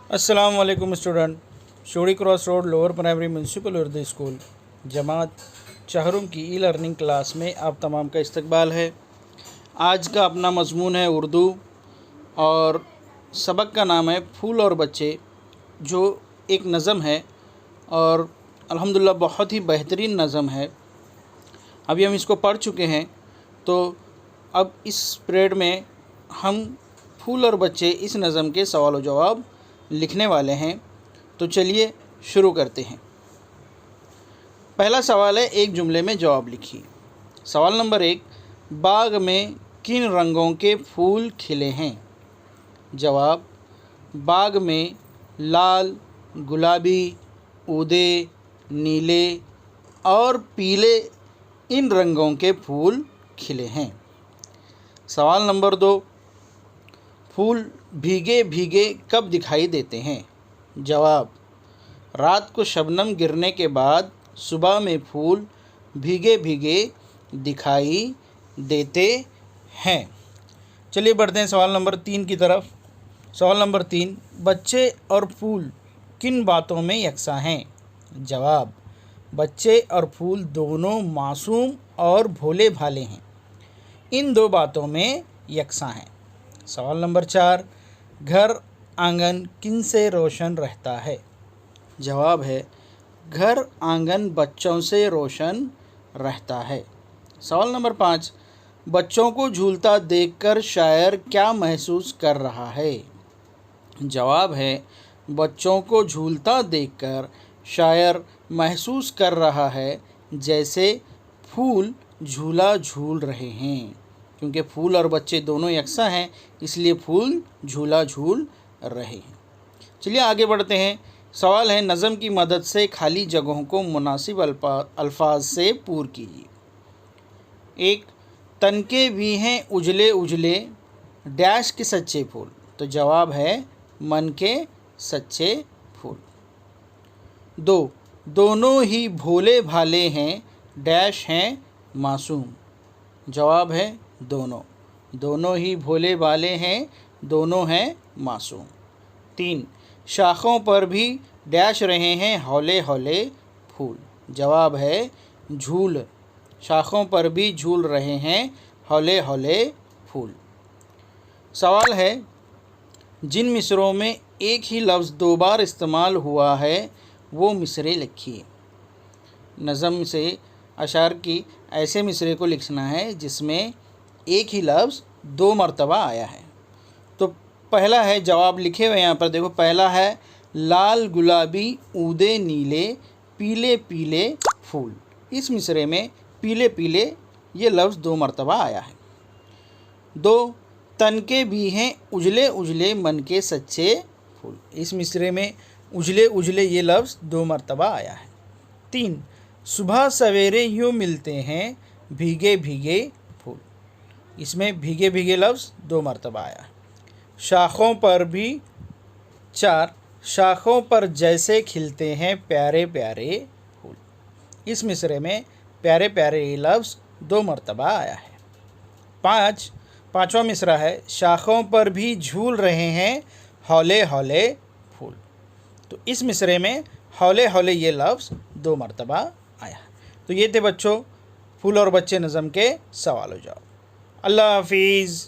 अस्सलाम वालेकुम student. Shodi cross road lower primary municipal Urdu school जमात चहरुम की ई लर्निंग क्लास में आप तमाम का इस्तकबाल है। आज का अपना मजमून है उर्दू और सबक का नाम है फूल और बच्चे, जो एक नज़म है और अल्हम्दुलिल्लाह बहुत ही बेहतरीन नज़म है। अभी हम इसको पढ़ चुके हैं, तो अब इस पीरियड में हम फूल और बच्चे इस नज़म के सवाल व जवाब लिखने वाले हैं। तो चलिए शुरू करते हैं। पहला सवाल है, एक जुमले में जवाब लिखिए। सवाल नंबर 1, बाग में किन रंगों के फूल खिले हैं? जवाब, बाग में लाल, गुलाबी, ऊदे, नीले और पीले इन रंगों के फूल खिले हैं। सवाल नंबर 2, फूल भीगे भीगे कब दिखाई देते हैं? जवाब, रात को शबनम गिरने के बाद सुबह में फूल भीगे भीगे दिखाई देते हैं। चलिए बढ़ते हैं सवाल नंबर 3 की तरफ। सवाल नंबर 3, बच्चे और फूल किन बातों में यकसा हैं? जवाब, बच्चे और फूल दोनों मासूम और भोले भाले हैं, इन दो बातों में यकसा हैं। सवाल नंबर 4, घर आंगन किन से रोशन रहता है? जवाब है, घर आंगन बच्चों से रोशन रहता है। सवाल नंबर 5, बच्चों को झूलता देखकर शायर क्या महसूस कर रहा है? जवाब है, बच्चों को झूलता देखकर शायर महसूस कर रहा है जैसे फूल झूला झूल रहे हैं। क्योंकि फूल और बच्चे दोनों यकसा हैं, इसलिए फूल झूला झूल रहे हैं। चलिए आगे बढ़ते हैं। सवाल है, नज़म की मदद से खाली जगहों को मुनासिब अल्फाज से पूर कीजिए। 1, तनके भी हैं उजले उजले डैश के सच्चे फूल। तो जवाब है, मन के सच्चे फूल। 2, दोनों ही भोले भाले हैं डैश हैं मासूम। जवाब है, दोनों ही भोले भाले हैं, दोनों हैं मासूम। 3, शाखों पर भी डैश रहे हैं हौले हौले फूल। जवाब है, झूल, शाखों पर भी झूल रहे हैं हौले हौले फूल। सवाल है, जिन मिसरों में एक ही लफ्ज़ 2 बार इस्तेमाल हुआ है वो मिसरे लिखिए। नज़म से अशार की ऐसे मिसरे को लिखना है जिसमें एक ही लफ्ज़ 2 मरतबा आया है। तो पहला है, जवाब लिखे हुए यहाँ पर देखो, पहला है लाल गुलाबी ऊदे नीले पीले पीले फूल। इस मिसरे में पीले पीले ये लफ्ज़ 2 मरतबा आया है। 2, तनके भी हैं उजले उजले मन के सच्चे फूल। इस मिसरे में उजले उजले ये लफ्ज़ 2 मरतबा आया है। 3, सुबह सवेरे यूँ मिलते हैं भीगे भीगे फूल। इसमें भीगे भीगे लफ्ज़ 2 मरतबा आया है। शाखों पर भी 4, शाखों पर जैसे खिलते हैं प्यारे प्यारे फूल। इस मिसरे में प्यारे प्यारे ये लफ्ज़ 2 मरतबा आया है। 5, पाँचवा मिसरा है, शाखों पर भी झूल रहे हैं हौले हौले फूल। तो इस मिसरे में हौले हौले ये लफ्ज़ 2 मरतबा आया है। तो ये थे बच्चों फूल और बच्चे नज़म के सवाल हो जाओ। अल्लाह हाफिज़।